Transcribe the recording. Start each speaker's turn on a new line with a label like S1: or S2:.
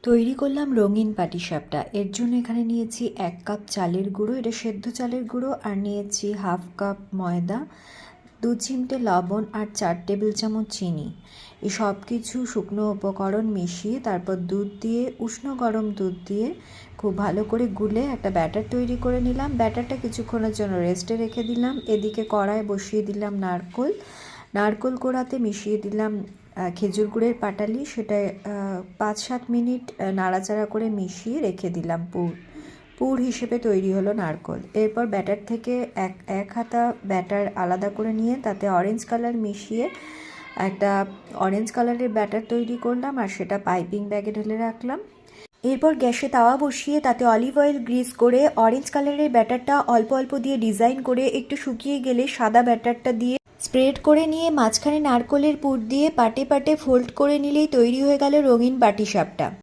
S1: তৈরি করলাম রঙিন পাটিসাপটা। এর জন্য এখানে নিয়েছি 1 কাপ চালের গুঁড়ো, এটা সেদ্ধ চালের গুঁড়ো, আর নিয়েছি 1/2 কাপ ময়দা, 2 চিমটে লবণ আর 4 টেবিল চামচ চিনি। এই সব কিছু শুকনো উপকরণ মিশিয়ে তারপর দুধ দিয়ে, উষ্ণ গরম দুধ দিয়ে খুব ভালো করে গুলে একটা ব্যাটার তৈরি করে নিলাম। ব্যাটারটা কিছুক্ষণের জন্য রেস্টে রেখে দিলাম। এদিকে কড়ায় বসিয়ে দিলাম নারকোল কোড়াতে মিশিয়ে দিলাম খেজুর গুড়ের পাটালি, সেটা 5-7 মিনিট নাড়াচাড়া করে মিশিয়ে রেখে দিলাম। পুর হিসেবে তৈরি হলো নারকোল। এরপর ব্যাটার থেকে এক হাতা ব্যাটার আলাদা করে নিয়ে তাতে অরেঞ্জ কালার মিশিয়ে একটা অরেঞ্জ কালারের ব্যাটার তৈরি করলাম, আর সেটা পাইপিং ব্যাগে ঢেলে রাখলাম। এরপর গ্যাসে তাওয়া বসিয়ে তাতে অলিভ অয়েল গ্রিস করে অরেঞ্জ কালারের ব্যাটারটা অল্প অল্প দিয়ে ডিজাইন করে একটু শুকিয়ে গেলে সাদা ব্যাটারটা দিয়ে স্প্রেড করে নিয়ে মাঝখানে নারকোলের পুর দিয়ে পাটে পাটে ফোল্ড করে নিলেই তৈরি হয়ে গেল রঙিন পাটিসাপটা।